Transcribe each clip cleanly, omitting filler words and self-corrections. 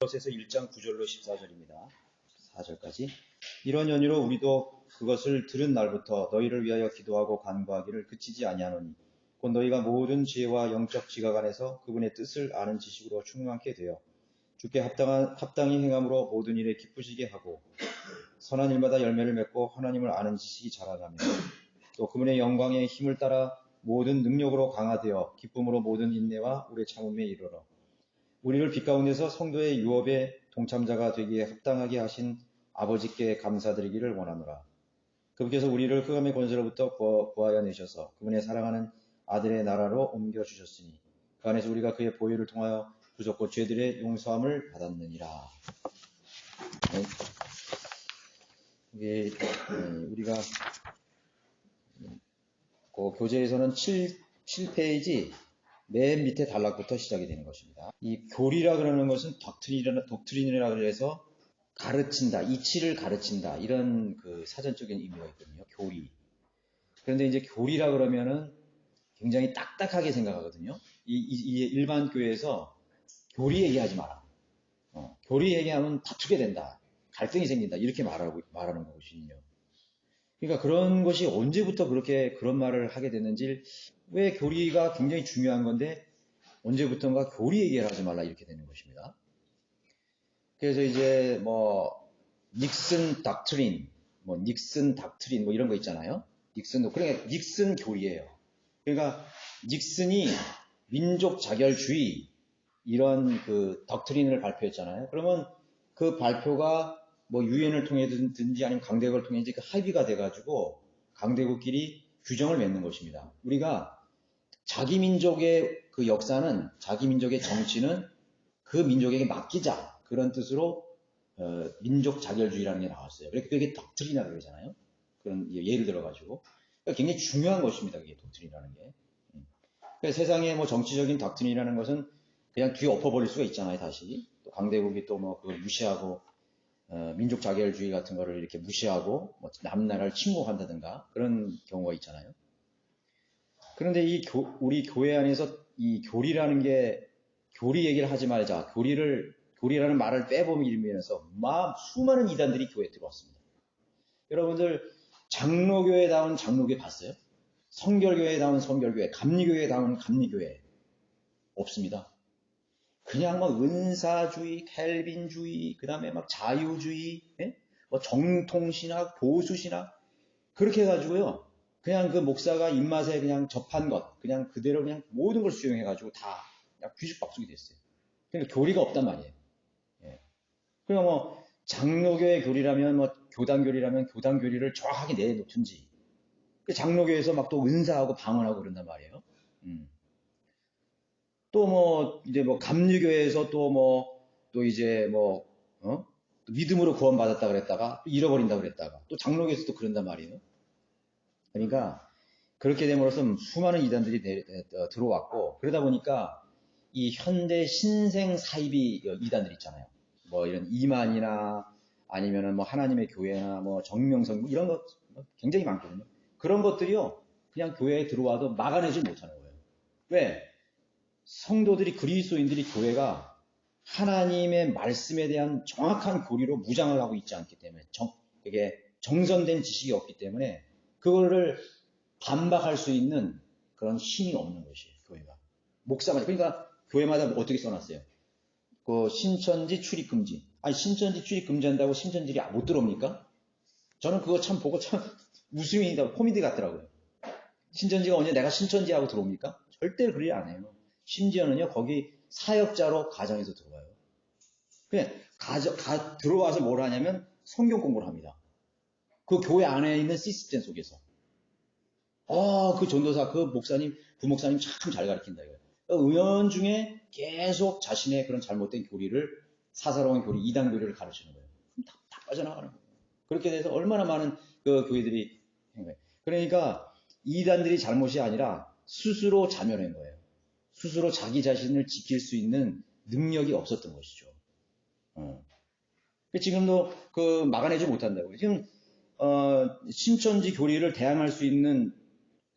에서 1장 9절로 14절입니다. 4절까지. 이런 연유로 우리도 그것을 들은 날부터 너희를 위하여 기도하고 간구하기를 그치지 아니하노니 곧 너희가 모든 지혜와 영적 지각 안에서 그분의 뜻을 아는 지식으로 충만케 되어 주께 합당히 행함으로 모든 일에 기쁘시게 하고 선한 일마다 열매를 맺고 하나님을 아는 지식이 자라나며 또 그분의 영광의 힘을 따라 모든 능력으로 강화되어 기쁨으로 모든 인내와 오래 참음에 이르러 우리를 빛 가운데서 성도의 유업에 동참자가 되기에 합당하게 하신 아버지께 감사드리기를 원하노라. 그분께서 우리를 흑암의 권세로부터 구하여 내셔서 그분의 사랑하는 아들의 나라로 옮겨주셨으니 그 안에서 우리가 그의 보혈을 통하여 구속고 죄들의 용서함을 받았느니라. 네. 우리가 교재에서는 7페이지 맨 밑에 단락부터 시작이 되는 것입니다. 이 교리라 그러는 것은 독트린이라 그래서 가르친다, 이치를 가르친다 이런 그 사전적인 의미가 있거든요. 교리. 그런데 이제 교리라 그러면은 굉장히 딱딱하게 생각하거든요. 이 일반 교회에서 교리 얘기하지 마라. 교리 얘기하면 다투게 된다, 갈등이 생긴다 이렇게 말하는 것이거든요. 그러니까 그런 것이 언제부터 그런 말을 하게 됐는지, 왜 교리가 굉장히 중요한 건데 언제부턴가 교리 얘기를 하지 말라 이렇게 되는 것입니다. 그래서 이제 닉슨 닥트린 이런 거 있잖아요. 그러니까 닉슨 교리예요. 그러니까 닉슨이 민족 자결주의 이런 그 덕트린을 발표했잖아요. 그러면 그 발표가 유엔을 통해든지 아니면 강대국을 통해든지 그 합의가 돼가지고 강대국끼리 규정을 맺는 것입니다. 우리가 자기 민족의 그 역사는, 자기 민족의 정치는 그 민족에게 맡기자, 그런 뜻으로 민족 자결주의라는 게 나왔어요. 그게 덕트린이라고 그러잖아요. 그런 예를 들어가지고 그러니까 굉장히 중요한 것입니다. 그게 덕트린이라는 게. 그러니까 세상에 정치적인 덕트린이라는 것은 그냥 뒤에 엎어버릴 수가 있잖아요. 다시 또 강대국이 또 그걸 무시하고 민족 자결주의 같은 거를 이렇게 무시하고 남나라를 침공한다든가 그런 경우가 있잖아요. 그런데 우리 교회 안에서 이 교리라는 게, 교리 얘기를 하지 말자, 교리라는 말을 빼버리면서 수많은 이단들이 교회에 들어왔습니다. 여러분들 장로교회다운 장로교회 봤어요? 성결교회다운 성결교회, 감리교회다운 감리교회 없습니다. 그냥 은사주의, 켈빈주의, 그 다음에 자유주의, 정통신학, 보수신학 그렇게 해가지고요. 그냥 그 목사가 입맛에 그냥 접한 것, 그냥 그대로 그냥 모든 걸 수용해가지고 다 그냥 뒤죽박죽이 됐어요. 그러니까 교리가 없단 말이에요. 그러니까 장로교의 교리라면 교단교리라면 교단교리를 정확하게 내놓든지, 장로교에서 또 은사하고 방언하고 그런단 말이에요. 또 이제 감리교회에서 또 이제 믿음으로 구원받았다 그랬다가 잃어버린다 그랬다가 또 장로교에서 또 그런단 말이에요. 그러니까 그렇게 됨으로써 수많은 이단들이 들어왔고, 그러다 보니까 이 현대 신생 사이비 이단들 있잖아요. 이런 이만이나 아니면은 하나님의 교회나 정명성 이런 것 굉장히 많거든요. 그런 것들이요 그냥 교회에 들어와도 막아내지 못하는 거예요. 왜? 성도들이, 그리스도인들이 교회가 하나님의 말씀에 대한 정확한 교리로 무장을 하고 있지 않기 때문에, 그게 정선된 지식이 없기 때문에 그거를 반박할 수 있는 그런 힘이 없는 것이에요. 교회가. 목사가. 그러니까 교회마다 어떻게 써놨어요? 신천지 출입 금지. 아니, 신천지 출입 금지한다고 신천지들이 못 들어옵니까? 저는 그거 참 보고 참 웃음이다, 코미디 같더라고요. 신천지가 언제 내가 신천지하고 들어옵니까? 절대 그러지 않아요. 심지어는요, 거기 사역자로 가정에서 들어와요. 그냥 들어와서 뭘 하냐면 성경 공부를 합니다. 그 교회 안에 있는 시스템 속에서. 그 전도사, 그 목사님, 부목사님 참 잘 가르친다. 은연중에 계속 자신의 그런 잘못된 교리를, 사사로운 교리, 이단 교리를 가르치는 거예요. 그럼 다 빠져나가는 거예요. 그렇게 돼서 얼마나 많은 그 교회들이 한 거예요. 그러니까 이단들이 잘못이 아니라 스스로 자멸한 거예요. 스스로 자기 자신을 지킬 수 있는 능력이 없었던 것이죠. 지금도 막아내지 못한다고요. 지금 신천지 교리를 대항할 수 있는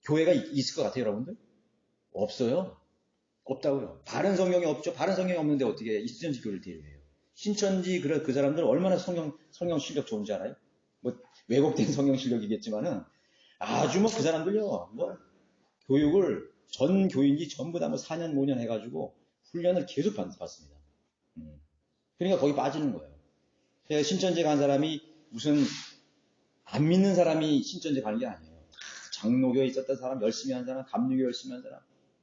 교회가 있을 것 같아요, 여러분들? 없어요. 없다고요. 바른 성경이 없죠. 바른 성경이 없는데 어떻게 신천지 교리를 대리해요? 신천지 그 사람들은 얼마나 성경 실력 좋은지 알아요? 뭐 왜곡된 성경 실력이겠지만은 아주 뭐 그 사람들요 뭐 교육을 전 교인이 전부 다 뭐 4년 5년 해가지고 훈련을 계속 받습니다. 그러니까 거기 빠지는 거예요. 신천지 간 사람이 무슨 안 믿는 사람이 신천지 가는 게 아니에요. 장로교에 있었던 사람, 열심히 한 사람, 감리교 열심히 한 사람,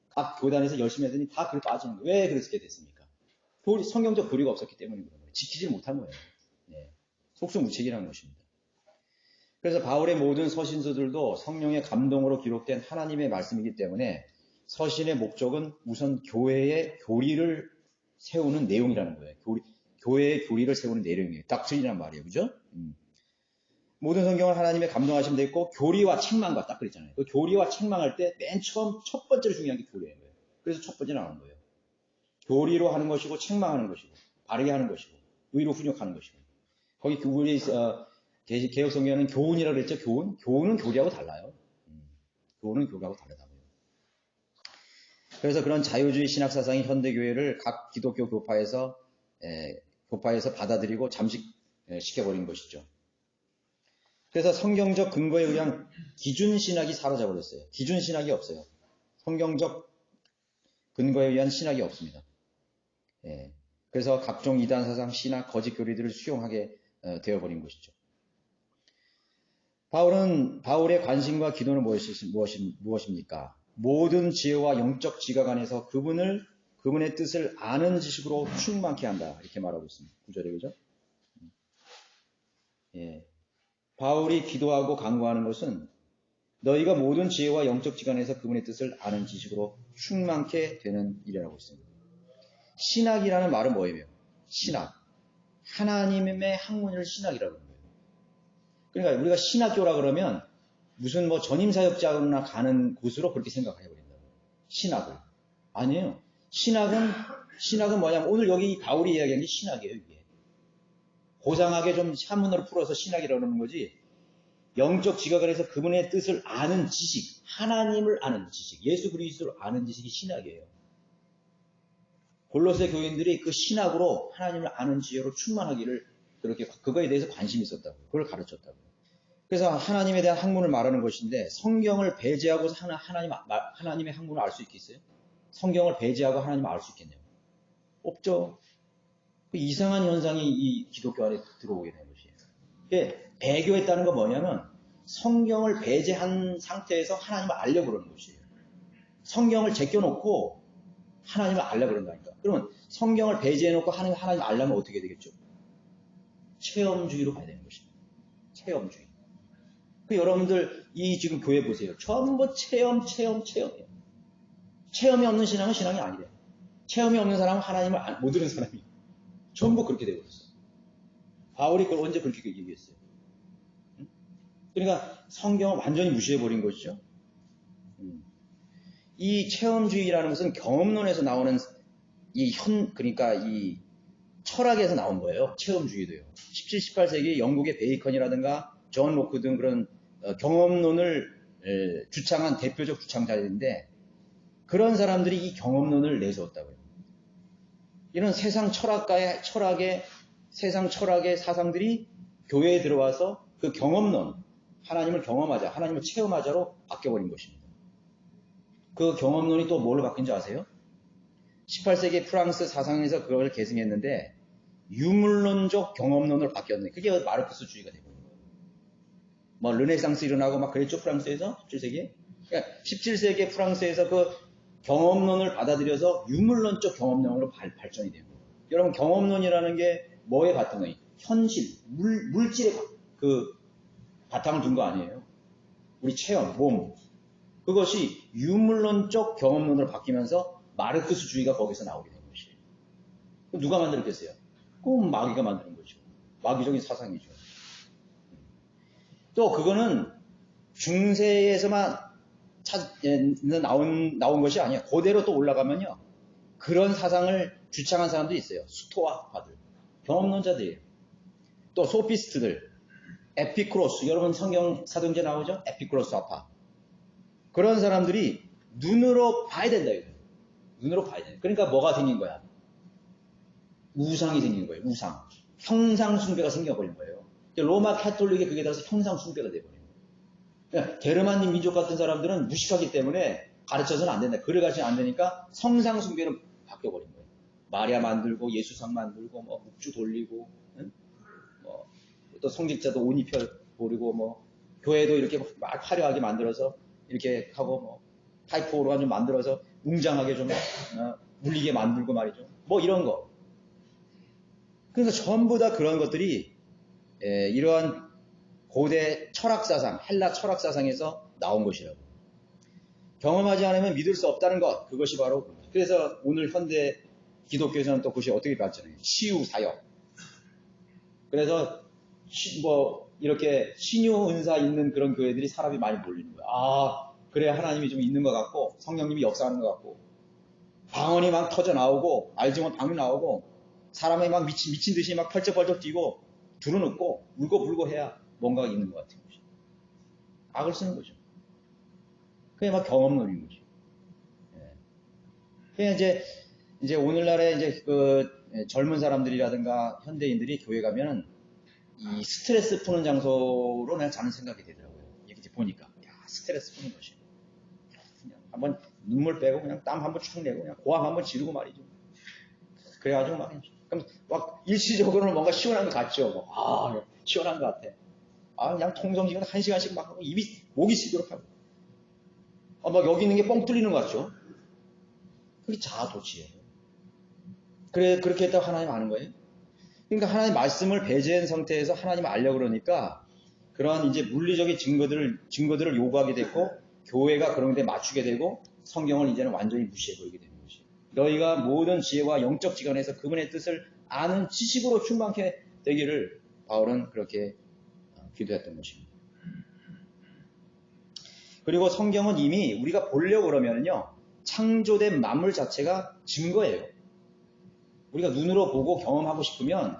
각 교단에서 열심히 하더니 다 그걸 빠지는 거예요. 왜 그렇게 됐습니까? 성경적 교리가 없었기 때문인 거예요. 지키지 못한 거예요. 네. 속수무책이라는 것입니다. 그래서 바울의 모든 서신서들도 성령의 감동으로 기록된 하나님의 말씀이기 때문에 서신의 목적은 우선 교회의 교리를 세우는 내용이라는 거예요. 교회의 교리를 세우는 내용이에요. 닥트린이란 말이에요. 그죠? 모든 성경을 하나님의 감동하심에 돼 있고 교리와 책망과 딱 그랬잖아요. 그 교리와 책망할 때 맨 처음 첫 번째로 중요한 게 교리예요. 그래서 첫 번째 나오는 거예요. 교리로 하는 것이고 책망하는 것이고 바르게 하는 것이고 의로 훈육하는 것이고 거기 우리 개혁 성경에는 교훈이라고 그랬죠. 교훈은 교리하고 달라요. 교훈은 교리하고 다르다고요. 그래서 그런 자유주의 신학 사상이 현대 교회를 각 기독교 교파에서 받아들이고 잠식시켜버린 것이죠. 그래서 성경적 근거에 의한 기준 신학이 사라져버렸어요. 기준 신학이 없어요. 성경적 근거에 의한 신학이 없습니다. 그래서 각종 이단 사상, 신학, 거짓 교리들을 수용하게 되어버린 것이죠. 바울의 관심과 기도는 무엇입니까? 모든 지혜와 영적 지각 안에서 그분의 뜻을 아는 지식으로 충만케 한다. 이렇게 말하고 있습니다. 9절에 그죠? 바울이 기도하고 간구하는 것은 너희가 모든 지혜와 영적 지각 안에서 그분의 뜻을 아는 지식으로 충만케 되는 일이라고 있습니다. 신학이라는 말은 뭐예요? 신학. 하나님의 학문을 신학이라고 하는 거예요. 그러니까 우리가 신학교라 그러면 무슨 뭐 전임사역자나 가는 곳으로 그렇게 생각을 해버린다고. 신학을. 아니에요. 신학은 뭐냐면 오늘 여기 바울이 이야기한 게 신학이에요. 이게. 고상하게 좀 한문으로 풀어서 신학이라고 하는 거지. 영적 지각을 해서 그분의 뜻을 아는 지식, 하나님을 아는 지식, 예수 그리스도를 아는 지식이 신학이에요. 골로새 교인들이 그 신학으로 하나님을 아는 지혜로 충만하기를 그렇게 그거에 대해서 관심이 있었다고. 그걸 가르쳤다고. 그래서 하나님에 대한 학문을 말하는 것인데 성경을 배제하고 하나님의 학문을 알 수 있겠어요? 성경을 배제하고 하나님을 알 수 있겠냐고. 없죠. 그 이상한 현상이 이 기독교 안에 들어오게 된 것이에요. 배교했다는 건 뭐냐면 성경을 배제한 상태에서 하나님을 알려고 그러는 것이에요. 성경을 제껴놓고 하나님을 알려고 그런다니까. 그러면 성경을 배제해놓고 하나님을 알려면 어떻게 되겠죠? 체험주의로 가야 되는 것입니다. 체험주의. 여러분들 이 지금 교회 보세요. 전부 체험이에요. 체험이 없는 신앙은 신앙이 아니래요. 체험이 없는 사람은 하나님을 못 들은 사람이에요. 전부 그렇게 되고 있어요. 바울이 그걸 언제 그렇게 얘기했어요? 그러니까 성경을 완전히 무시해버린 것이죠. 이 체험주의라는 것은 경험론에서 나오는 그러니까 이 철학에서 나온 거예요. 체험주의도요. 17, 18세기 영국의 베이컨이라든가 존 로크 등 그런 경험론을 주창한 대표적 주창자인데 그런 사람들이 이 경험론을 내세웠다고요. 이런 세상 철학의 사상들이 교회에 들어와서 그 경험론, 하나님을 경험하자, 하나님을 체험하자로 바뀌어버린 것입니다. 그 경험론이 또 뭘로 바뀐지 아세요? 18세기 프랑스 사상에서 그걸 계승했는데 유물론적 경험론으로 바뀌었네. 그게 마르크스주의가 되고 있는 거예요. 뭐 르네상스 일어나고 막 그랬죠, 프랑스에서 17세기에. 그러니까 17세기 프랑스에서 그 경험론을 받아들여서 유물론적 경험론으로 발전이 되는 거예요. 여러분 경험론이라는 게 뭐에 바탕이? 현실, 물질에 그 바탕을 둔 거 아니에요. 우리 체험, 몸. 그것이 유물론적 경험론으로 바뀌면서 마르크스주의가 거기서 나오게 된 것이에요. 누가 만들었겠어요? 그건 마귀가 만드는 거죠. 마귀적인 사상이죠. 또 그거는 중세에서만 나온 것이 아니에요. 그대로 또 올라가면요. 그런 사상을 주창한 사람도 있어요. 스토아파들, 경험론자들이에요. 또 소피스트들, 에피쿠로스, 여러분 성경 사도행전 나오죠? 에피쿠로스 아파. 그런 사람들이 눈으로 봐야 된다. 눈으로 봐야 된다. 그러니까 뭐가 생긴 거야? 우상이 생긴 거예요. 우상. 형상 숭배가 생겨버린 거예요. 로마 카톨릭이 그게 따라서 형상 숭배가 돼버린 거예요. 그러니까 게르만닌 민족 같은 사람들은 무식하기 때문에 가르쳐서는 안 된다. 글을 가르치면 안 되니까 성상 숭배로 바뀌어버린 거예요. 마리아 만들고 예수상 만들고 뭐 묵주 돌리고, 응? 뭐 또 성직자도 옷 입혀 버리고, 뭐 교회도 이렇게 막 화려하게 만들어서 이렇게 하고, 뭐 파이프 오르간 좀 만들어서 웅장하게 좀 물리게 만들고 말이죠. 뭐 이런 거. 그러니까 전부 다 그런 것들이 이러한 고대 철학사상, 헬라 철학사상에서 나온 것이라고. 경험하지 않으면 믿을 수 없다는 것, 그것이 바로. 그래서 오늘 현대 기독교에서는 또 그것이 어떻게 봤잖아요. 치유 사역. 그래서 뭐 이렇게 신유 은사 있는 그런 교회들이 사람이 많이 몰리는 거야. 아, 그래 하나님이 좀 있는 것 같고 성령님이 역사하는 것 같고 방언이 막 터져 나오고 알지만 방언이 나오고 사람이 막 미친 듯이 막 펄쩍펄쩍 뛰고 두루눕고 울고불고 해야 뭔가가 있는 것 같은 거죠. 악을 쓰는 거죠. 그게 막 경험론인 거죠. 그냥 이제 오늘날에 이제 그 젊은 사람들이라든가 현대인들이 교회 가면은 이 스트레스 푸는 장소로 그냥 자는 생각이 되더라고요. 이렇게 보니까. 야, 스트레스 푸는 것이. 그냥 한번 눈물 빼고 그냥 땀 한번 쭉 내고 그냥 고함 한번 지르고 말이죠. 그래가지고 그럼 막 일시적으로는 뭔가 시원한 것 같죠. 아, 시원한 것 같아. 아, 그냥 통성지근 1시간씩 막 하고 목이 쉬도록 하고. 막 여기 있는 게 뻥 뚫리는 것 같죠. 그게 자아도취예요. 그렇게 했다고 하나님 아는 거예요? 그러니까 하나님 말씀을 배제한 상태에서 하나님을 알려고 그러니까 그러한 이제 물리적인 증거들을 요구하게 됐고 교회가 그런 데 맞추게 되고 성경을 이제는 완전히 무시해버리게 되는 것이에요. 너희가 모든 지혜와 영적 지간에서 그분의 뜻을 아는 지식으로 충만케 되기를 바울은 그렇게 기도했던 것입니다. 그리고 성경은 이미 우리가 보려고 그러면요 창조된 만물 자체가 증거예요. 우리가 눈으로 보고 경험하고 싶으면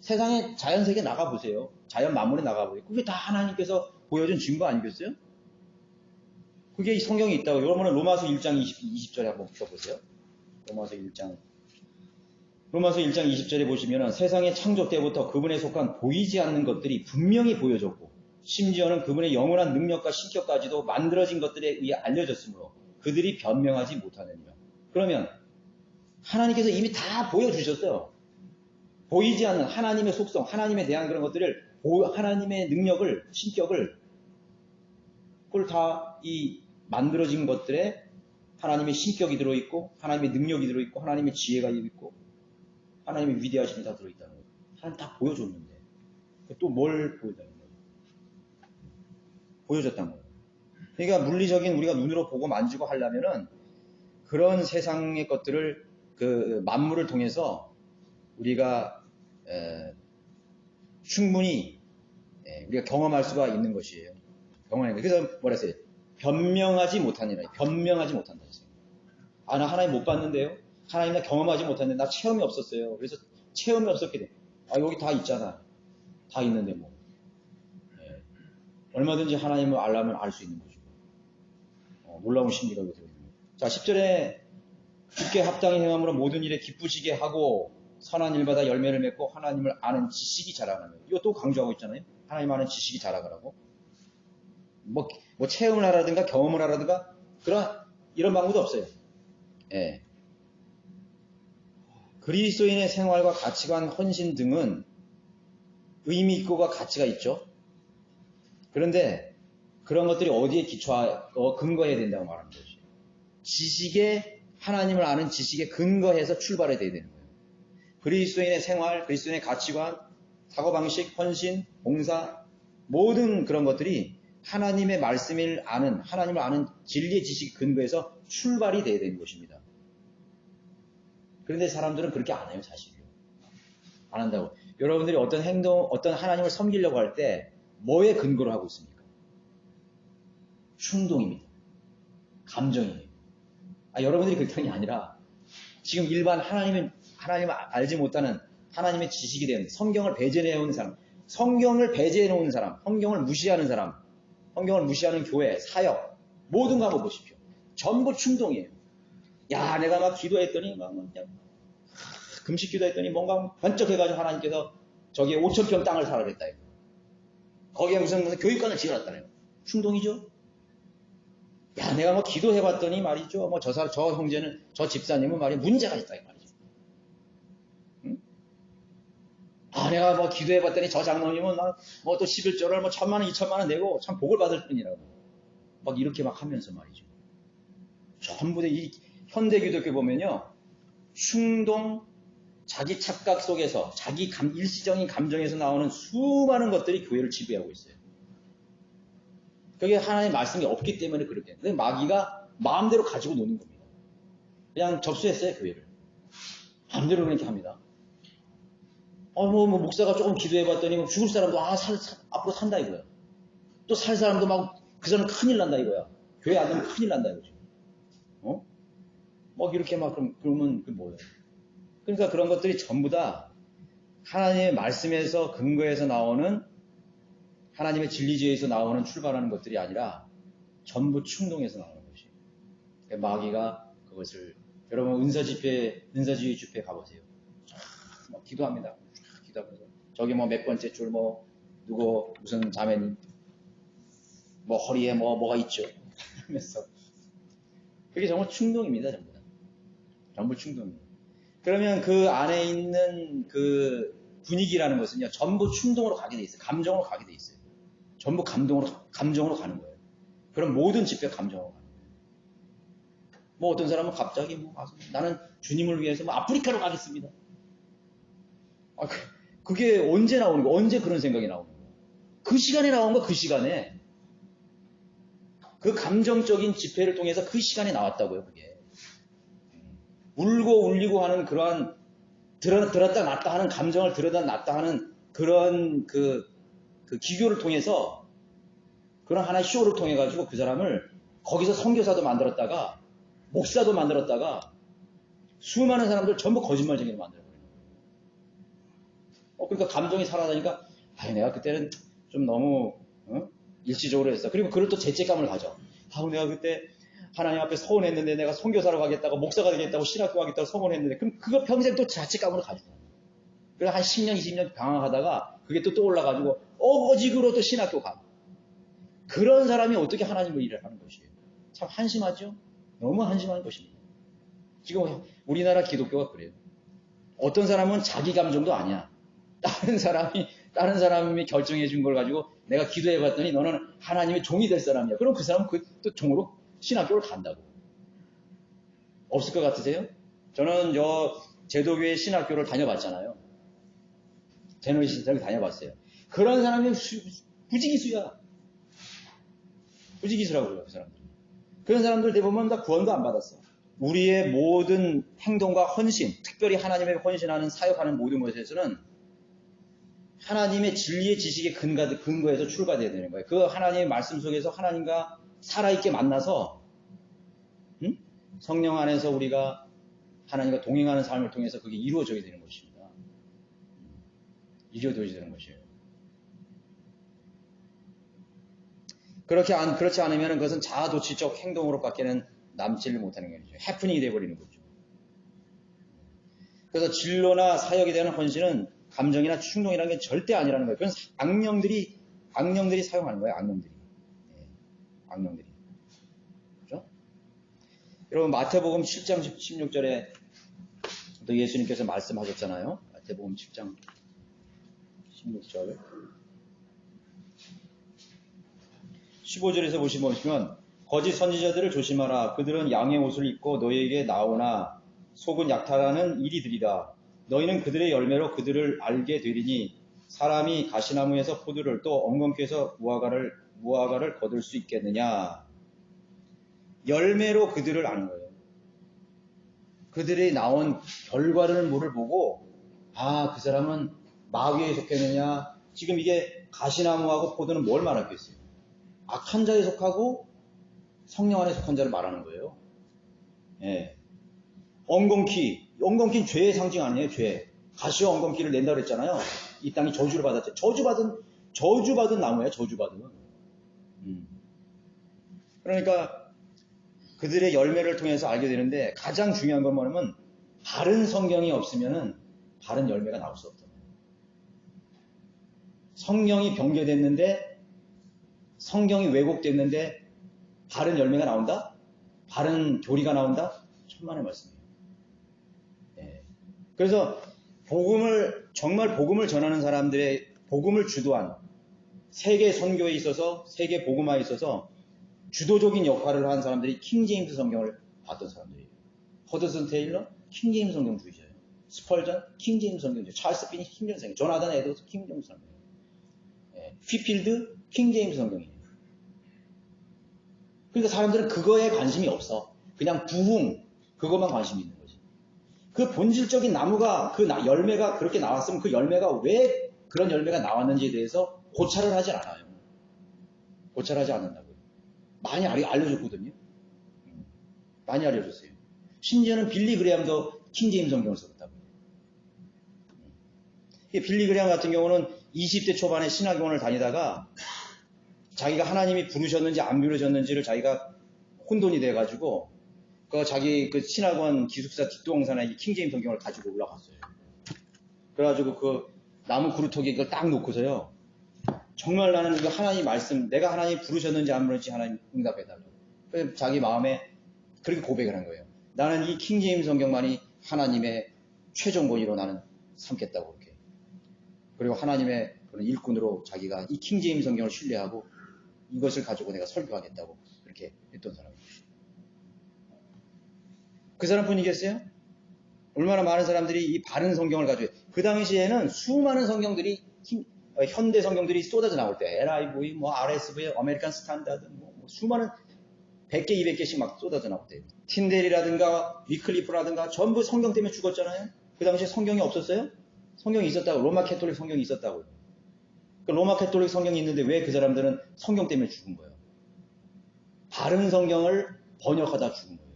세상에 자연세계에 나가보세요. 자연 만물에 나가보세요. 그게 다 하나님께서 보여준 증거 아니겠어요? 그게 이 성경에 있다고. 여러분은 로마서 1장 20절에 한번 펴보세요. 로마서 1장 20절에 보시면 세상의 창조 때부터 그분에 속한 보이지 않는 것들이 분명히 보여졌고 심지어는 그분의 영원한 능력과 신격까지도 만들어진 것들에 의해 알려졌으므로 그들이 변명하지 못하느니라. 그러면 하나님께서 이미 다 보여주셨어요. 보이지 않는 하나님의 속성, 하나님에 대한 그런 것들을, 하나님의 능력을, 신격을, 그걸 다 이 만들어진 것들에 하나님의 신격이 들어있고, 하나님의 능력이 들어있고, 하나님의 지혜가 있고, 하나님의 위대하심이 다 들어있다는 거예요. 하나님 다 보여줬는데, 또 뭘 보여줬다는 거예요? 보여줬다는 거예요. 그러니까 물리적인 우리가 눈으로 보고 만지고 하려면은 그런 세상의 것들을 그 만물을 통해서 우리가 충분히 우리가 경험할 수가 있는 것이에요. 그래서 뭐라 했어요? 변명하지 못하니라. 변명하지 못한다 했어요. 아, 나 하나님 못 봤는데요. 하나님 나 경험하지 못했는데 나 체험이 없었어요. 그래서 체험이 없었게 돼. 아, 여기 다 있잖아. 다 있는데 뭐. 얼마든지 하나님을 알려면 알 수 있는 거죠. 놀라운 심리가 들어있는 거예요. 자, 10절에 주께 합당히 행함으로 모든 일에 기쁘시게 하고 선한 일마다 열매를 맺고 하나님을 아는 지식이 자라가는 거예요. 이것도 강조하고 있잖아요. 하나님 아는 지식이 자라가라고. 뭐 체험을 하라든가 경험을 하라든가 이런 방법도 없어요. 예. 그리스도인의 생활과 가치관, 헌신 등은 의미 있고가 가치가 있죠. 그런데 그런 것들이 어디에 근거해야 된다고 말하는 거죠. 지식에, 하나님을 아는 지식에 근거해서 출발해야 되는 거예요. 그리스도인의 생활, 그리스도인의 가치관, 사고방식, 헌신, 봉사, 모든 그런 것들이 하나님의 말씀을 아는, 하나님을 아는 진리의 지식 근거에서 출발이 돼야 되는 것입니다. 그런데 사람들은 그렇게 안 해요, 사실은. 안 한다고. 여러분들이 어떤 행동, 어떤 하나님을 섬기려고 할 때 뭐에 근거로 하고 있습니까? 충동입니다. 감정이에요. 여러분들이 그런 게 아니라 지금 일반 하나님을 알지 못하는 하나님의 지식이 된 성경을 배제해 놓은 사람, 성경을 배제해 놓은 사람, 성경을 무시하는 사람, 성경을 무시하는 교회, 사역, 모든 거 한번 보십시오. 전부 충동이에요. 야, 내가 막 기도했더니 막 그냥 금식 기도했더니 뭔가 번쩍해가지고 하나님께서 저기에 5,000평 땅을 사라 그랬다. 거기에 무슨 교육관을 지어놨다네요. 충동이죠? 야, 내가 뭐 기도해봤더니 말이죠. 뭐 저 형제는, 저 집사님은 말이 문제가 있다, 이 말이죠. 응? 아, 내가 뭐 기도해봤더니 저 장로님은 뭐 또 11조를 뭐 1,000만원, 2,000만원 내고 참 복을 받을 뿐이라고. 막 이렇게 막 하면서 말이죠. 전부 다 이 현대 기독교 보면요. 충동, 자기 착각 속에서, 자기 일시적인 감정에서 나오는 수많은 것들이 교회를 지배하고 있어요. 그게 하나님의 말씀이 없기 때문에 그렇게. 근데 마귀가 마음대로 가지고 노는 겁니다. 그냥 접수했어요, 교회를. 마음대로 그렇게 합니다. 목사가 조금 기도해봤더니 뭐 죽을 사람도 앞으로 산다 이거야. 또 살 사람도 막 그 사람 큰일 난다 이거야. 교회 안 되면 큰일 난다 이거지. 막 이렇게 막 그러면 그 뭐예요? 그러니까 그런 것들이 전부 다 하나님의 말씀에서 근거해서 나오는 하나님의 진리지에서 나오는 출발하는 것들이 아니라 전부 충동에서 나오는 것이. 마귀가 그것을 여러분 은사주의 집회 가보세요. 막 기도합니다. 기도하면서 저기 뭐 몇 번째 줄 뭐 누구 무슨 자매님 뭐 허리에 뭐가 있죠. 하면서 그게 정말 충동입니다. 전부 충동입니다. 그러면 그 안에 있는 그 분위기라는 것은요, 전부 충동으로 가게 돼 있어요. 감정으로 가게 돼 있어요. 전부 감정으로 가는 거예요. 그럼 모든 집회 감정으로 가는 거예요. 뭐 어떤 사람은 갑자기 나는 주님을 위해서 아프리카로 가겠습니다. 그게 언제 나오는 거예요? 언제 그런 생각이 나오는 거예요? 그 시간에 나온 거 그 시간에. 그 감정적인 집회를 통해서 그 시간에 나왔다고요, 그게. 울고 울리고 하는 그러한 들었다 놨다 하는 감정을 들었다 놨다 하는 그런 그 기교를 통해서 그런 하나의 쇼를 통해 가지고 그 사람을 거기서 선교사도 만들었다가 목사도 만들었다가 수많은 사람들 전부 거짓말쟁이로 만들어버리는 거예요. 그러니까 감정이 살아나니까 내가 그때는 좀 너무 일시적으로 했어. 그리고 그걸 또 죄책감을 가져. 내가 그때 하나님 앞에 서원했는데 내가 선교사로 가겠다고 목사가 되겠다고 신학교 가겠다고 서원했는데 그럼 그거 평생 또 자책감으로 가지고 그래서 한 10년 20년 방황하다가 그게 또 올라가지고 오직으로 또 신학교 가고 그런 사람이 어떻게 하나님의 일을 하는 것이에요. 참 한심하죠. 너무 한심한 것입니다. 지금 우리나라 기독교가 그래요. 어떤 사람은 자기 감정도 아니야. 다른 사람이 결정해 준 걸 가지고 내가 기도해 봤더니 너는 하나님의 종이 될 사람이야. 그럼 그 사람은 또 종으로 신학교를 간다고. 없을 것 같으세요? 저는 제도교회 신학교를 다녀봤잖아요. 제노이신학교 다녀봤어요. 그런 사람이 부지기수야. 부지기수라고 그래요, 그 사람들. 그런 사람들 대부분 다 구원도 안 받았어. 우리의 모든 행동과 헌신, 특별히 하나님의 헌신하는 사역하는 모든 것에서는 하나님의 진리의 지식의 근거에서 출발해야 되는 거예요. 그 하나님의 말씀 속에서 하나님과 살아있게 만나서 성령 안에서 우리가 하나님과 동행하는 삶을 통해서 그게 이루어져야 되는 것입니다. 이루어져야 되는 것이에요. 그렇지 않으면 그것은 자아도취적 행동으로밖에는 남지를 못하는 것이죠. 해프닝이 되어버리는 거죠. 그래서 진로나 사역에 대한 헌신은 감정이나 충동이라는 게 절대 아니라는 거예요. 그건 악령들이 사용하는 거예요. 악령들이. 악령들이. 그렇죠? 여러분 마태복음 7장 16절에 또 예수님께서 말씀하셨잖아요. 마태복음 7장 16절 15절에서 보시면 거짓 선지자들을 조심하라. 그들은 양의 옷을 입고 너희에게 나오나 속은 약탈하는 이리들이다. 너희는 그들의 열매로 그들을 알게 되리니 사람이 가시나무에서 포도를 또 엉겅퀴에서 무화과를 거둘 수 있겠느냐. 열매로 그들을 아는 거예요. 그들이 나온 결과를 뭐를 보고 그 사람은 마귀에 속했느냐. 지금 이게 가시나무하고 포도는 뭘 말하겠어요? 악한 자에 속하고 성령 안에 속한 자를 말하는 거예요. 예. 엉겅퀴는 죄의 상징 아니에요, 죄. 가시와 엉겅퀴를 낸다고 그랬잖아요. 이 땅이 저주를 받았죠. 저주받은 나무예요, 저주받은. 그러니까 그들의 열매를 통해서 알게 되는데 가장 중요한 건 뭐냐면 바른 성경이 없으면은 바른 열매가 나올 수 없다. 성경이 변개됐는데, 성경이 왜곡됐는데 바른 열매가 나온다? 바른 교리가 나온다? 천만의 말씀이에요. 예. 그래서 정말 복음을 전하는 사람들의 복음을 주도한 세계 선교에 있어서, 세계 복음화에 있어서 주도적인 역할을 한 사람들이 킹제임스 성경을 봤던 사람들이에요. 허드슨 테일러, 킹제임스 성경주의자예요. 스펄전, 킹제임스 성경주의. 찰스 피니, 킹제임스 성경. 조나단 에드워스, 킹제임스 성경. 예. 휘필드, 킹제임스 성경이에요. 그러니까 사람들은 그거에 관심이 없어. 그냥 부흥, 그것만 관심이 있는 거지. 그 본질적인 나무가, 그 열매가 그렇게 나왔으면 그 열매가 왜 그런 열매가 나왔는지에 대해서 고찰을 하지 않아요. 고찰하지 않는다고요. 많이 알려줬거든요. 많이 알려줬어요. 심지어는 빌리 그레함도 킹제임스 성경을 썼다고. 빌리 그레함 같은 경우는 20대 초반에 신학원을 다니다가 자기가 하나님이 부르셨는지 안 부르셨는지를 자기가 혼돈이 돼가지고 자기 그 신학원 기숙사 뒷동산에 킹제임스 성경을 가지고 올라갔어요. 그래가지고 그 나무 그루터기에 그걸 딱 놓고서요. 정말 나는 이거 하나님 말씀, 내가 하나님 부르셨는지 안 부르셨는지 하나님 응답해달라고. 그래서 자기 마음에 그렇게 고백을 한 거예요. 나는 이 킹제임스 성경만이 하나님의 최종 권위로 나는 삼겠다고 그렇게. 그리고 하나님의 그런 일꾼으로 자기가 이 킹제임스 성경을 신뢰하고 이것을 가지고 내가 설교하겠다고 그렇게 했던 사람이에요. 그 사람뿐이겠어요? 얼마나 많은 사람들이 이 바른 성경을 가지고, 그 당시에는 수많은 성경들이 현대 성경들이 쏟아져 나올 때 NIV, RSV, 아메리칸 스탠다드, 수많은 100개, 200개씩 막 쏟아져 나올 때 틴델이라든가 위클리프라든가 전부 성경 때문에 죽었잖아요. 그 당시에 성경이 없었어요? 성경이 있었다고. 로마 캐톨릭 성경이 있었다고. 그 로마 캐톨릭 성경이 있는데 왜 그 사람들은 성경 때문에 죽은 거예요? 바른 성경을 번역하다 죽은 거예요.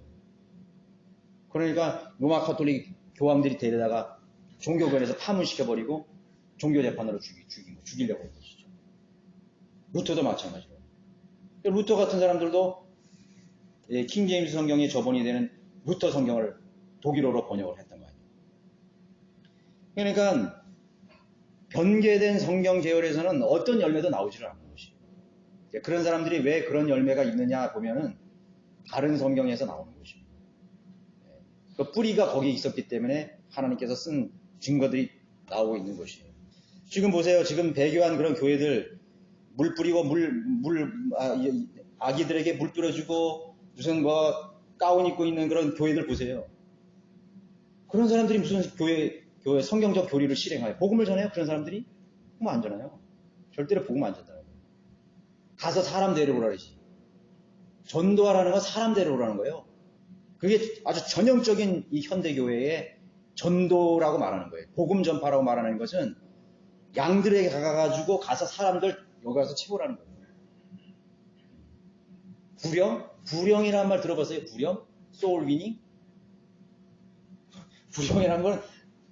그러니까 로마 캐톨릭 교황들이 데려다가 종교관에서 파문시켜버리고 종교재판으로 죽이려고 한 것이죠. 루터도 마찬가지로. 루터 같은 사람들도 킹제임스 성경의 저본이 되는 루터 성경을 독일어로 번역을 했던 거 아니에요. 그러니까 변개된 성경 계열에서는 어떤 열매도 나오지를 않는 것이에요. 그런 사람들이 왜 그런 열매가 있느냐 보면은 다른 성경에서 나오는 것입니다. 그 뿌리가 거기에 있었기 때문에 하나님께서 쓴 증거들이 나오고 있는 것이에요. 지금 보세요. 지금 배교한 그런 교회들 물 뿌리고 아기들에게 물 뿌려주고 무슨 가운 입고 있는 그런 교회들 보세요. 그런 사람들이 무슨 교회 성경적 교리를 실행해요. 복음을 전해요? 그런 사람들이? 복음 안 전해요. 절대로 복음 안 전해요. 가서 사람 데려오라 그러지. 전도하라는 건 사람 데려오라는 거예요. 그게 아주 전형적인 이 현대교회의 전도라고 말하는 거예요. 복음 전파라고 말하는 것은 양들에게 가가지고 가서 사람들 여기 가서 채우라는 거예요. 불영? 불영이라는 말 들어봤어요? 불영? 소울 위닝? 불영이라는 건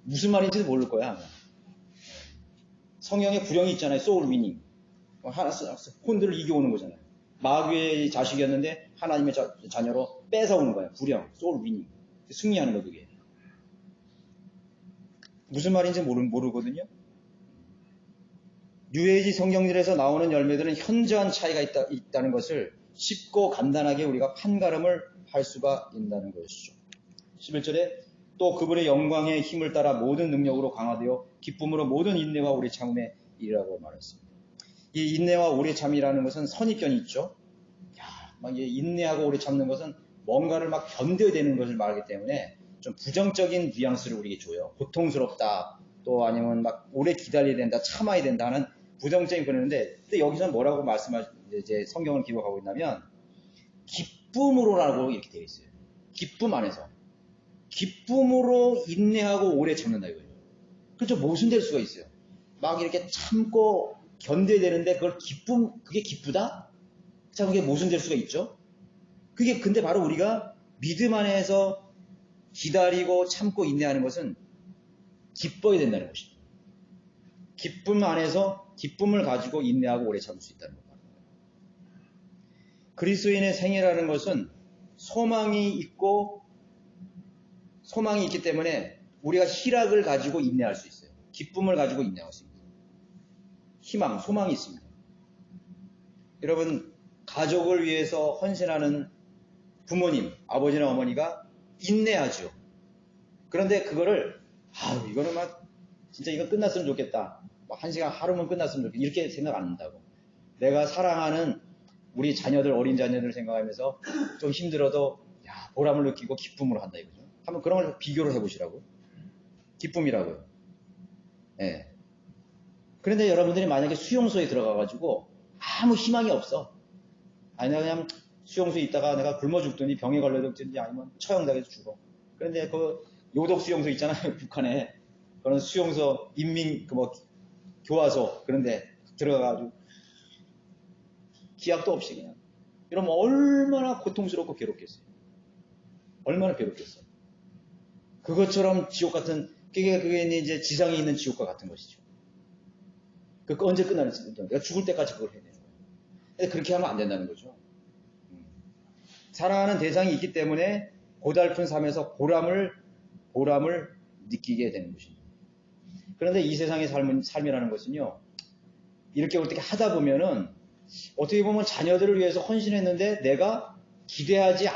무슨 말인지도 모를 거야. 성경에 불영이 있잖아요. 소울 위닝. 혼들을 이겨오는 거잖아요. 마귀의 자식이었는데 하나님의 자녀로 뺏어오는 거예요. 불영, 소울 위닝. 승리하는 거 그게. 무슨 말인지 모르거든요. 뉴에이지 성경들에서 나오는 열매들은 현저한 차이가 있다는 것을 쉽고 간단하게 우리가 판가름을 할 수가 있다는 것이죠. 11절에 또 그분의 영광의 힘을 따라 모든 능력으로 강화되어 기쁨으로 모든 인내와 오래 참음에 이르라고 말했습니다. 이 인내와 오래 참이라는 것은 선입견이 있죠. 막 인내하고 오래 참는 것은 뭔가를 막 견뎌야 되는 것을 말하기 때문에 좀 부정적인 뉘앙스를 우리에게 줘요. 고통스럽다, 또 아니면 막 오래 기다려야 된다, 참아야 된다 하는 부정적인 그러는데, 근데 여기서는 뭐라고 이제 성경을 기록하고 있냐면 기쁨으로라고 이렇게 되어 있어요. 기쁨 안에서. 기쁨으로 인내하고 오래 참는다 이거예요. 그렇죠? 모순될 수가 있어요. 막 이렇게 참고 견뎌야 되는데 그게 기쁘다? 자, 그게 모순될 수가 있죠. 그게 근데 바로 우리가 믿음 안에서 기다리고 참고 인내하는 것은 기뻐야 된다는 것입니다. 기쁨 안에서 기쁨을 가지고 인내하고 오래 참을 수 있다는 겁니다. 그리스도인의 생애라는 것은 소망이 있고 소망이 있기 때문에 우리가 희락을 가지고 인내할 수 있어요. 기쁨을 가지고 인내할 수 있어요. 희망, 소망이 있습니다. 여러분, 가족을 위해서 헌신하는 부모님, 아버지나 어머니가 인내하죠. 그런데 그거를 이거는 막 진짜 이거 끝났으면 좋겠다. 막 1시간 하루면 끝났으면 좋겠다. 이렇게 생각 안 한다고. 내가 사랑하는 우리 자녀들, 어린 자녀들을 생각하면서 좀 힘들어도 보람을 느끼고 기쁨으로 한다 이거죠. 한번 그런 걸 비교를 해보시라고. 기쁨이라고요. 예. 그런데 여러분들이 만약에 수용소에 들어가가지고 아무 희망이 없어. 아니, 내가 그냥 수용소에 있다가 내가 굶어 죽든지 병에 걸려 죽든지 아니면 처형당해서 죽어. 그런데 그 요독 수용소 있잖아요. 북한에. 그런 수용소, 교화소, 그런데 들어가가지고 기약도 없이 그냥. 이러면 얼마나 고통스럽고 괴롭겠어요. 얼마나 괴롭겠어요. 그것처럼 지옥 같은, 그게 이제 지상에 있는 지옥과 같은 것이죠. 그 언제 끝나는지, 내가 죽을 때까지 그걸 해야 되는 거예요. 근데 그렇게 하면 안 된다는 거죠. 사랑하는 대상이 있기 때문에 고달픈 삶에서 보람을 느끼게 되는 것입니다. 그런데 이 세상의 삶이라는 것은요, 이렇게 어떻게 하다 보면은, 어떻게 보면 자녀들을 위해서 헌신했는데 내가 기대하지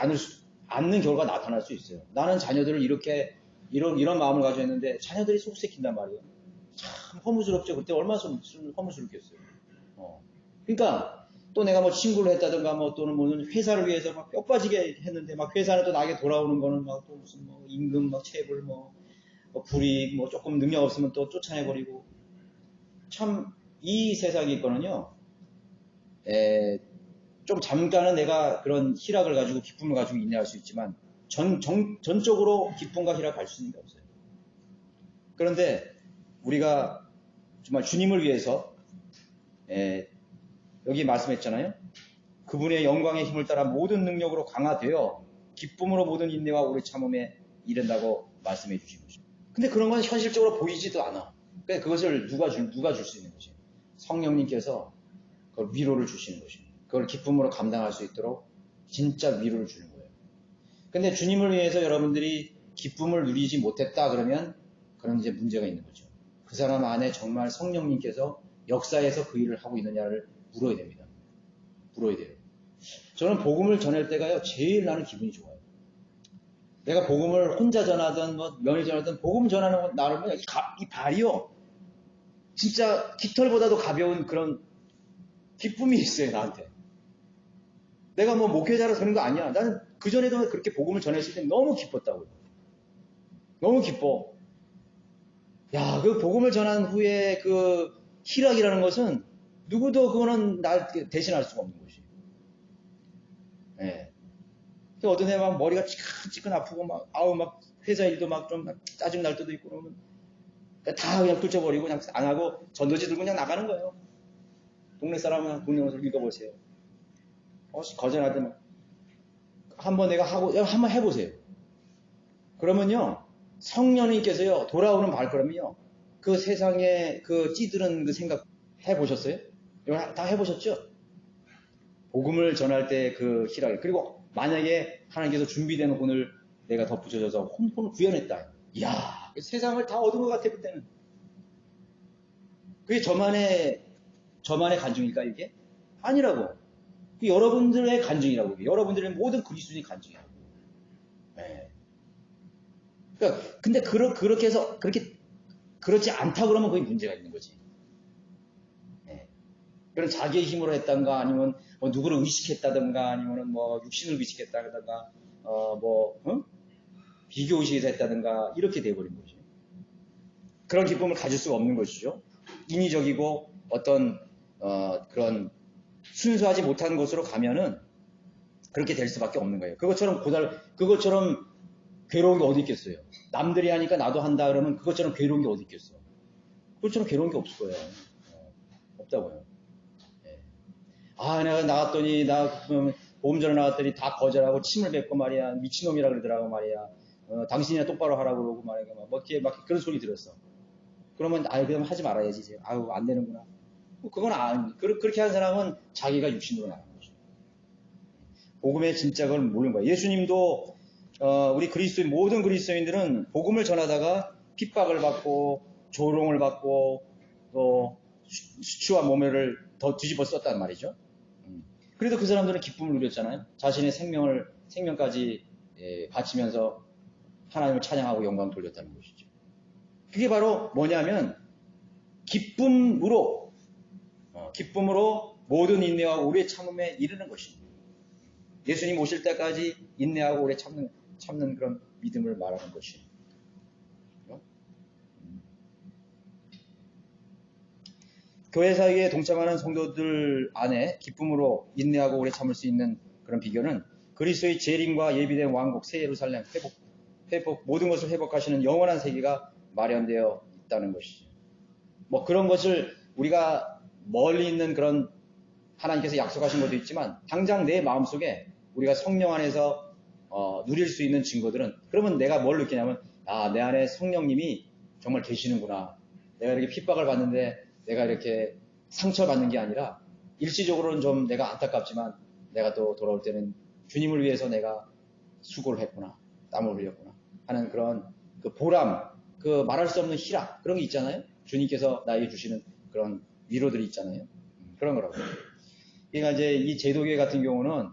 않는 결과가 나타날 수 있어요. 나는 자녀들을 이런 마음을 가지고 했는데 자녀들이 속색힌단 말이에요. 참 허무스럽죠. 그때 얼마나 허무스럽겠어요. 그러니까 또 내가 뭐 친구를 했다든가 또는 회사를 위해서 막 뼈 빠지게 했는데 막 회사는 또 나에게 돌아오는 거는 막 또 무슨 임금 체불 불이익 조금 능력 없으면 또 쫓아내버리고. 참 이 세상에 있거든요. 좀 잠깐은 내가 그런 희락을 가지고 기쁨을 가지고 인내할 수 있지만 전적으로 기쁨과 희락을 갈 수는 없어요. 그런데 우리가 정말 주님을 위해서 여기 말씀했잖아요. 그분의 영광의 힘을 따라 모든 능력으로 강화되어 기쁨으로 모든 인내와 오래 참음에 이른다고 말씀해 주신 것이죠. 근데 그런 건 현실적으로 보이지도 않아. 그러니까 그것을 누가 줄 수 있는 것이에요. 성령님께서 그걸 위로를 주시는 것입니다. 그걸 기쁨으로 감당할 수 있도록 진짜 위로를 주는 거예요. 근데 주님을 위해서 여러분들이 기쁨을 누리지 못했다 그러면 그런 이제 문제가 있는 거죠. 그 사람 안에 정말 성령님께서 역사에서 그 일을 하고 있느냐를 물어야 됩니다. 물어야 돼요. 저는 복음을 전할 때가요, 제일 나는 기분이 좋아요. 내가 복음을 혼자 전하든 명의 전하든 복음 전하는 건 나름은 이 발이요, 진짜 깃털보다도 가벼운 그런 기쁨이 있어요, 나한테. 내가 목회자라서 그런 거 아니야. 나는 그전에도 그렇게 복음을 전했을 때 너무 기뻤다고요. 너무 기뻐. 야, 그 복음을 전한 후에 그 희락이라는 것은 누구도 그거는 날 대신할 수가 없는 것이. 예. 어떤 애 막 머리가 찌끈찌끈 아프고 회사 일도 좀 짜증 날 때도 있고 그러면 다 그냥 뚫쳐버리고 그냥 안 하고 전도지 들고 그냥 나가는 거예요. 동네 사람은 동네에서 읽어보세요. 거절할 때 한번 내가 한번 해보세요. 그러면요, 성령님께서요, 돌아오는 발걸음이요, 그 세상에 그 찌드는 그 생각 해보셨어요? 이거 다 해보셨죠? 복음을 전할 때 그 희락. 그리고 만약에 하나님께서 준비된 혼을 내가 덧붙여줘서 혼을 구현했다. 이야, 세상을 다 얻은 것 같아, 그때는. 그게 저만의 간증일까, 이게? 아니라고. 여러분들의 간증이라고. 여러분들의 모든 그리스도인의 간증이라고. 네. 그러니까 근데 그렇게 해서 그렇지 않다 그러면 그게 문제가 있는 거지. 네. 그런 자기의 힘으로 했던가 아니면 누구를 의식했다든가 아니면 육신을 의식했다든가 비교 의식을 했다든가 이렇게 돼버린 거죠. 그런 기쁨을 가질 수가 없는 것이죠. 인위적이고 어떤 그런 순수하지 못한 곳으로 가면은 그렇게 될 수밖에 없는 거예요. 그것처럼 괴로운 게 어디 있겠어요. 남들이 하니까 나도 한다 그러면 그것처럼 괴로운 게 어디 있겠어. 그것처럼 괴로운 게 없을 거예요. 없다고요. 네. 내가 나갔더니 보험 전에 나갔더니 다 거절하고 침을 뱉고 말이야. 미친놈이라 그러더라고 말이야. 당신이나 똑바로 하라고 그러고 말이야. 막 그런 소리 들었어. 그러면 그럼 하지 말아야지 이제. 안 되는구나. 그건 그렇게 한 사람은 자기가 육신으로 나가는 거죠. 복음의 진짜 걸 모르는 거예요. 예수님도 우리 모든 그리스도인들은 복음을 전하다가 핍박을 받고 조롱을 받고 또 수치와 모멸을 더 뒤집어 썼단 말이죠. 그래도 그 사람들은 기쁨을 누렸잖아요. 자신의 생명까지 바치면서 하나님을 찬양하고 영광 돌렸다는 것이죠. 그게 바로 뭐냐면 기쁨으로 모든 인내와 오래 참음에 이르는 것입니다. 예수님 오실 때까지 인내하고 오래 참는 그런 믿음을 말하는 것이에요. 교회 사이에 동참하는 성도들 안에 기쁨으로 인내하고 오래 참을 수 있는 그런 비결은 그리스도의 재림과 예비된 왕국 새 예루살렘 회복 모든 것을 회복하시는 영원한 세계가 마련되어 있다는 것이죠. 뭐 그런 것을 우리가 멀리 있는 그런 하나님께서 약속하신 것도 있지만 당장 내 마음속에 우리가 성령 안에서 누릴 수 있는 증거들은 그러면 내가 뭘 느끼냐면 내 안에 성령님이 정말 계시는구나. 내가 이렇게 핍박을 받는데 내가 이렇게 상처받는 게 아니라 일시적으로는 좀 내가 안타깝지만 내가 또 돌아올 때는 주님을 위해서 내가 수고를 했구나. 땀을 흘렸구나. 하는 그런 그 보람, 그 말할 수 없는 희락 그런 게 있잖아요. 주님께서 나에게 주시는 그런 위로들이 있잖아요. 그런 거라고. 그러니까 이제 이 제도교회 같은 경우는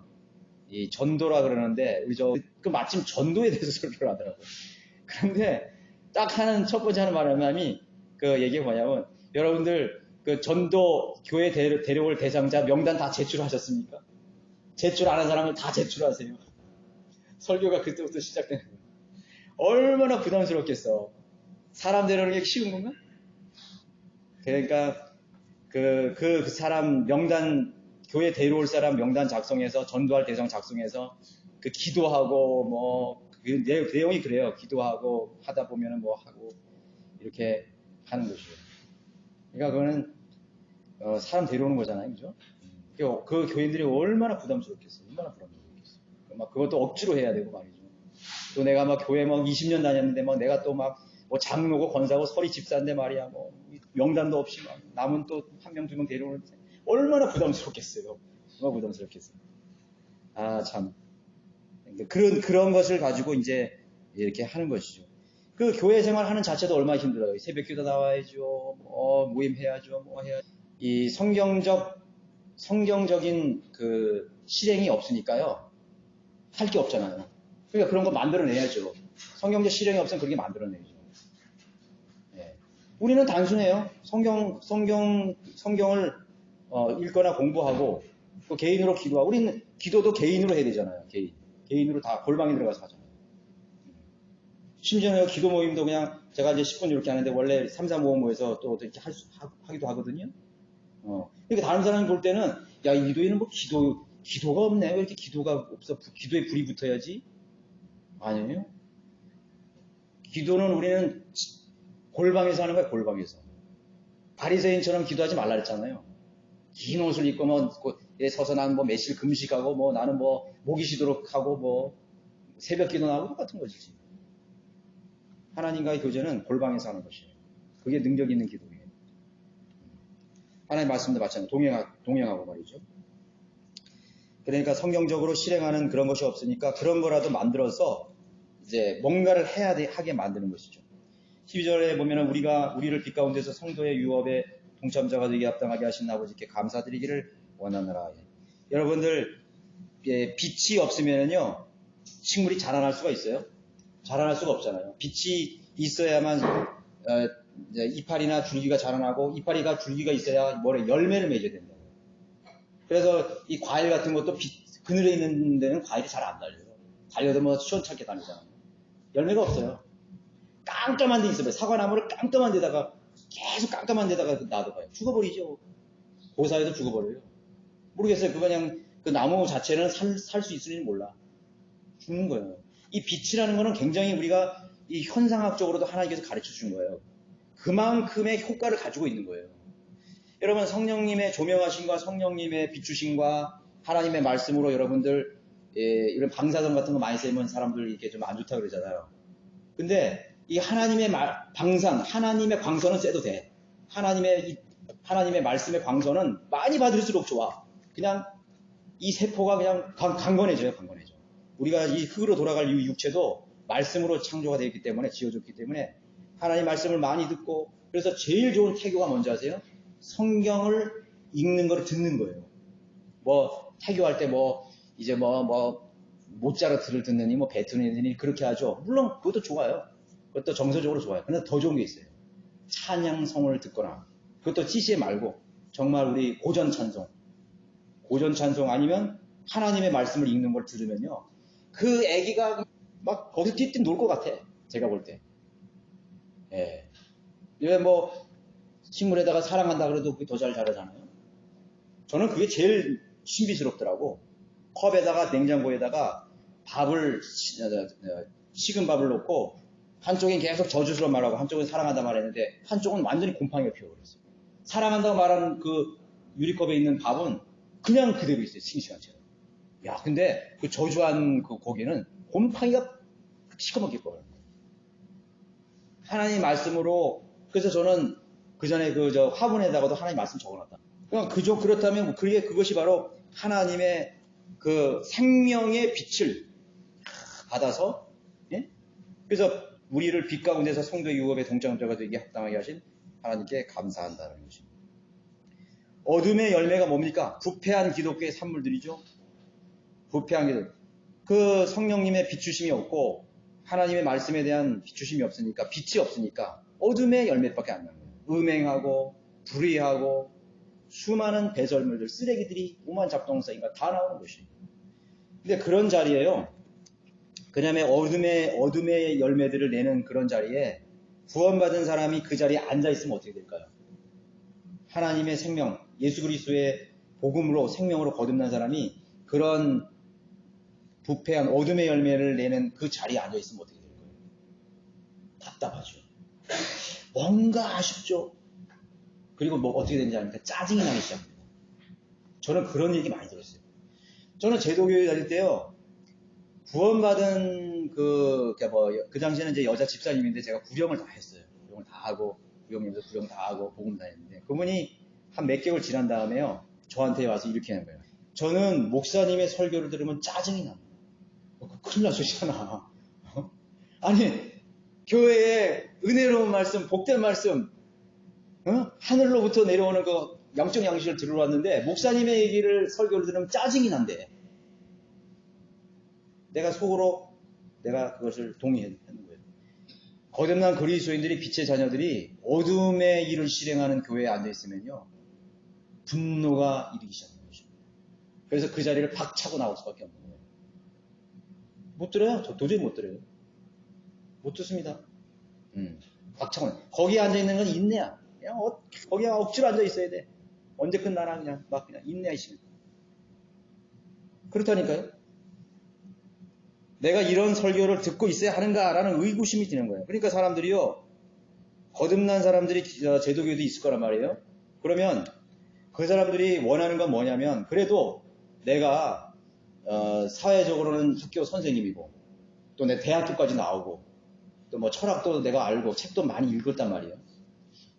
이 전도라 그러는데 그 마침 전도에 대해서 설교를 하더라고요. 그런데 딱 첫 번째 하는 말이 그 얘기가 뭐냐면 여러분들 그 전도 교회 데려올 대상자 명단 다 제출하셨습니까? 제출 안 한 사람을 다 제출하세요. 설교가 그때부터 시작되는 거예요. 얼마나 부담스럽겠어. 사람 데려오는 게 쉬운 건가? 그러니까 그 사람 명단 교회 데려올 사람 명단 작성해서 전도할 대상 작성해서 그 기도하고 그 내용이 그래요. 기도하고 하다 보면은 뭐 하고 이렇게 하는 것이에요. 그러니까 그거는 사람 데려오는 거잖아요, 그죠? 그 교인들이 얼마나 부담스럽겠어요. 얼마나 부담스럽겠어요. 그것도 억지로 해야 되고 말이죠. 또 내가 교회 20년 다녔는데 내가 또 장로고 권사고 서리 집사인데 말이야 명단도 없이 남은 또 한 명 두 명 데려오는데 얼마나 부담스럽겠어요. 얼마나 부담스럽겠어요. 참. 그런 것을 가지고 이제 이렇게 하는 것이죠. 그 교회 생활 하는 자체도 얼마나 힘들어요. 새벽 기도 나와야죠. 모임 해야죠. 해야죠. 이 성경적인 그 실행이 없으니까요. 할 게 없잖아요. 그러니까 그런 거 만들어내야죠. 성경적 실행이 없으면 그렇게 만들어내야죠. 네. 우리는 단순해요. 성경을 읽거나 공부하고 또 개인으로 기도하고 우리는 기도도 개인으로 해야 되잖아요. 개인으로 다 골방에 들어가서 하잖아요. 심지어는 기도 모임도 그냥 제가 이제 10분 이렇게 하는데 원래 3, 4, 5 모여서 또 이렇게 하기도 하거든요. 그러니까 다른 사람이 볼 때는 야, 이 기도에는 기도가 없네. 왜 이렇게 기도가 없어? 기도에 불이 붙어야지? 아니에요. 기도는 우리는 골방에서 하는 거야, 골방에서. 바리새인처럼 기도하지 말라 그랬잖아요. 긴 옷을 입고 서서 나는 매실 금식하고 나는 모기 쉬도록 하고 새벽 기도 나오고 똑같은 것이지. 하나님과의 교제는 골방에서 하는 것이에요. 그게 능력 있는 기도예요. 하나님 말씀도 마찬가지로 동행하고 말이죠. 그러니까 성경적으로 실행하는 그런 것이 없으니까 그런 거라도 만들어서 이제 뭔가를 하게 만드는 것이죠. 12절에 보면은 우리를 빛 가운데서 성도의 유업에 동참자가 되게 합당하게 하신 아버지께 감사드리기를 원하노라. 여러분들 빛이 없으면요 식물이 자라날 수가 있어요? 자라날 수가 없잖아요. 빛이 있어야만 이파리나 줄기가 자라나고 이파리가 줄기가 있어야 열매를 맺어야 된다고. 그래서 이 과일 같은 것도 그늘에 있는 데는 과일이 잘 안 달려요. 달려도 시원찮게 다니잖아요. 열매가 없어요. 깜깜한 데 있어요. 사과나무를 깜깜한 데다가 계속 깜깜한 데다가 놔둬봐요. 죽어버리죠. 고사에서 죽어버려요. 모르겠어요. 그냥 그 나무 자체는 살 수 있을지 몰라. 죽는 거예요. 이 빛이라는 거는 굉장히 우리가 이 현상학적으로도 하나님께서 가르쳐 준 거예요. 그만큼의 효과를 가지고 있는 거예요. 여러분 성령님의 조명하심과 성령님의 비추심과 하나님의 말씀으로 여러분들 이런 방사선 같은 거 많이 쓰면 사람들 이렇게 좀 안 좋다 그러잖아요. 근데 이 하나님의 하나님의 광선은 쐬도 돼. 하나님의 말씀의 광선은 많이 받을수록 좋아. 그냥 이 세포가 그냥 강건해져요. 강건해져. 우리가 이 흙으로 돌아갈 이 육체도 말씀으로 창조가 되어 있기 때문에, 지어졌기 때문에 하나님 말씀을 많이 듣고, 그래서 제일 좋은 태교가 뭔지 아세요? 성경을 읽는 걸 듣는 거예요. 뭐 태교할 때 이제 모차르트를 듣느니 베토벤을 듣느니 그렇게 하죠. 물론 그것도 좋아요. 그것도 정서적으로 좋아요. 그런데 더 좋은 게 있어요. 찬양성을 듣거나, 그것도 CCM 말고 정말 우리 고전 찬송 아니면 하나님의 말씀을 읽는 걸 들으면요, 그 애기가 막 거기서 띠띠 놀 것 같아. 제가 볼 때. 예. 왜 식물에다가 사랑한다 그래도 그게 더 잘 자라잖아요. 저는 그게 제일 신비스럽더라고. 컵에다가 냉장고에다가 식은 밥을 넣고 한쪽엔 계속 저주스러운 말하고 한쪽은 사랑한다 말했는데 한쪽은 완전히 곰팡이가 피어버렸어요. 사랑한다고 말하는 그 유리컵에 있는 밥은 그냥 그대로 있어요. 싱싱한처럼. 야, 근데 그 저주한 그 고기는 곰팡이가 시커멓게 뻐요. 하나님 말씀으로. 그래서 저는 그 전에 화분에다가도 하나님 말씀 적어놨다. 그렇다면 그것이 바로 하나님의 그 생명의 빛을 받아서, 예? 그래서 우리를 빛 가운데서 성도의 유업에 동참자가 되게 합당하게 하신 하나님께 감사한다는 것입니다. 어둠의 열매가 뭡니까? 부패한 기독교의 산물들이죠. 부패한 기독교. 그 성령님의 비추심이 없고 하나님의 말씀에 대한 비추심이 없으니까, 빛이 없으니까 어둠의 열매밖에 안 나는 거예요. 음행하고 불의하고 수많은 배설물들, 쓰레기들이 오만 잡동사니까 다 나오는 것입니다. 근데 그런 자리에요, 그다음에 어둠의 열매들을 내는 그런 자리에 구원받은 사람이 그 자리에 앉아있으면 어떻게 될까요? 하나님의 생명, 예수 그리스도의 복음으로 생명으로 거듭난 사람이 그런 부패한 어둠의 열매를 내는 그 자리에 앉아있으면 어떻게 될까요? 답답하죠. 뭔가 아쉽죠. 그리고 어떻게 되는지 아닙니까? 짜증이 나기 시작합니다. 저는 그런 얘기 많이 들었어요. 저는 제도교회 다닐 때요, 구원받은 그 당시에는 이제 여자 집사님인데 제가 구령을 다 했어요. 구령을 다 하고, 구령님도 구령 다 하고, 복음 다 했는데, 그분이 한 몇 개월 지난 다음에요, 저한테 와서 이렇게 하는 거예요. 저는 목사님의 설교를 들으면 짜증이 납니다. 큰일 날 소리잖아. 아니, 교회에 은혜로운 말씀, 복된 말씀, 하늘로부터 내려오는 그 영적 양식을 들으러 왔는데 목사님의 설교를 들으면 짜증이 난대. 내가 속으로 내가 그것을 동의하는 거예요. 거듭난 그리스도인들이, 빛의 자녀들이 어둠의 일을 실행하는 교회에 앉아있으면요, 분노가 일으키기 시작하는 것입니다. 그래서 그 자리를 박차고 나올 수밖에 없는 거예요. 못 들어요. 저 도저히 못 들어요. 못 듣습니다. 박차고. 거기에 앉아있는 건 인내야. 그냥 거기에 억지로 앉아있어야 돼. 언제 끝나나 그냥 인내하시면. 그렇다니까요. 내가 이런 설교를 듣고 있어야 하는가라는 의구심이 드는 거예요. 그러니까 사람들이요, 거듭난 사람들이 제도교에도 있을 거란 말이에요. 그러면 그 사람들이 원하는 건 뭐냐면, 그래도 내가 사회적으로는 학교 선생님이고 또 내 대학교까지 나오고 또 철학도 내가 알고 책도 많이 읽었단 말이에요.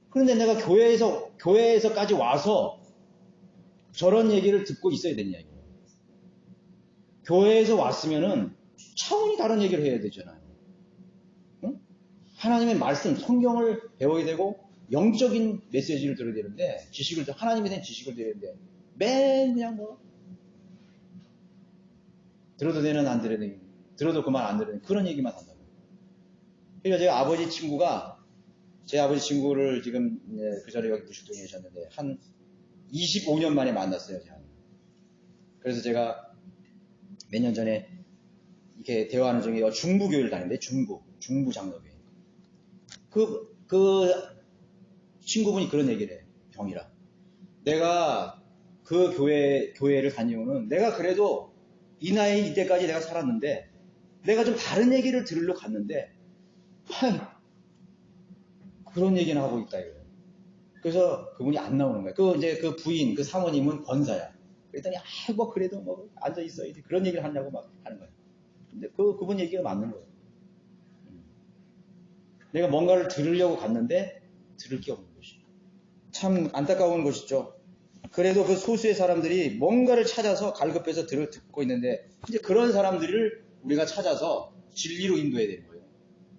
그런데 내가 교회에서까지 와서 저런 얘기를 듣고 있어야 되냐 이거예요. 교회에서 왔으면은 차원이 다른 얘기를 해야 되잖아요. 응? 하나님의 말씀, 성경을 배워야 되고 영적인 메시지를 들어야 되는데, 하나님에 대한 지식을 들어야 되는데 맨 그냥 들어도 되는 안 들어도 되는, 들어도 그만 안 들어도 되는 그런 얘기만 한다고. 그러니까 제 아버지 친구를 지금 그 전에 여기 무식동에 계셨는데 한 25년 만에 만났어요. 그래서 제가 몇 년 전에 이렇게 대화하는 중에 중부교회를 다니는데 중부 장로교회. 그 친구분이 그런 얘기를 해요. 병이라. 내가 그 교회를 간 이유는, 내가 그래도 이 나이 이때까지 내가 살았는데 내가 좀 다른 얘기를 들으러 갔는데 그런 얘기는 하고 있다 이거예요. 그래서 그분이 안 나오는 거예요. 이제 그 부인, 그 사모님은 권사야. 그랬더니 그래도 앉아 있어야지, 그런 얘기를 하냐고 막 하는 거예요. 근데 그분 얘기가 맞는 거예요. 내가 뭔가를 들으려고 갔는데 들을 게 없는 것이죠. 참 안타까운 것이죠. 그래도 그 소수의 사람들이 뭔가를 찾아서 갈급해서 듣고 있는데, 이제 그런 사람들을 우리가 찾아서 진리로 인도해야 되는 거예요.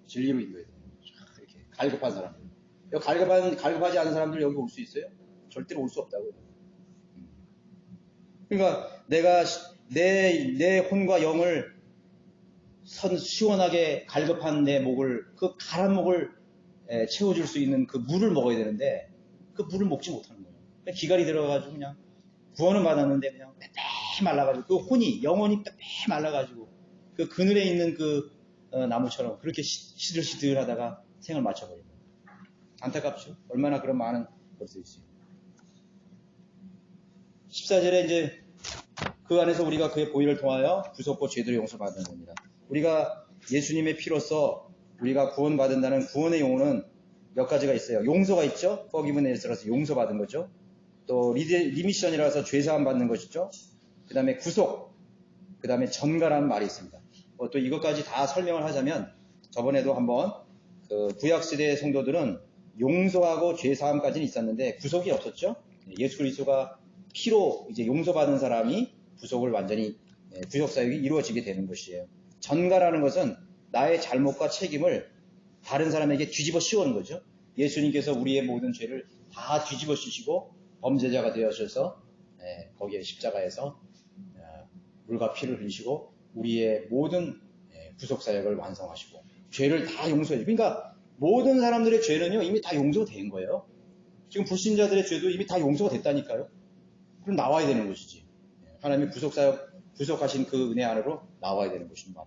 진리로 인도해야 되는 거예요. 이렇게 갈급한 사람들. 여기 갈급하지 않은 사람들 여기 올 수 있어요? 절대로 올 수 없다고요. 그러니까 내가 내 혼과 영을 시원하게 갈급한 내 목을, 그 가란 목을 채워줄 수 있는 그 물을 먹어야 되는데 그 물을 먹지 못하는 거예요. 그냥 기갈이 들어가가지고 그냥 구원은 받았는데 그냥 빼빼 말라가지고 그 혼이 영혼이 빼빼 말라가지고 그 그늘에 있는 그 나무처럼 그렇게 시들시들하다가 생을 마쳐버립니다. 안타깝죠? 얼마나 그런 많은 것들이 있어요. 14절에 이제 그 안에서 우리가 그의 보혈을 통하여 구속고 죄들을 용서받는 겁니다. 우리가 예수님의 피로써 우리가 구원받는다는 구원의 용어는 몇 가지가 있어요. 용서가 있죠. forgiven as라서 용서받은 거죠. 또 리미션이라서 죄사함 받는 것이죠. 그 다음에 구속, 그 다음에 전가라는 말이 있습니다. 또 이것까지 다 설명을 하자면 저번에도 한번 그 구약시대의 성도들은 용서하고 죄사함까지는 있었는데 구속이 없었죠. 예수 그리스도가 피로 이제 용서받은 사람이 구속을 완전히 구속사역이 이루어지게 되는 것이에요. 전가라는 것은 나의 잘못과 책임을 다른 사람에게 뒤집어 씌우는 거죠. 예수님께서 우리의 모든 죄를 다 뒤집어 씌우시고 범죄자가 되어셔서 거기에 십자가에서 물과 피를 흘리시고 우리의 모든 구속사역을 완성하시고 죄를 다 용서해 주고, 그러니까 모든 사람들의 죄는요 이미 다 용서된 거예요. 지금 불신자들의 죄도 이미 다 용서가 됐다니까요. 그럼 나와야 되는 것이지. 하나님의 구속사역, 구속하신 그 은혜 안으로 나와야 되는 것입니다.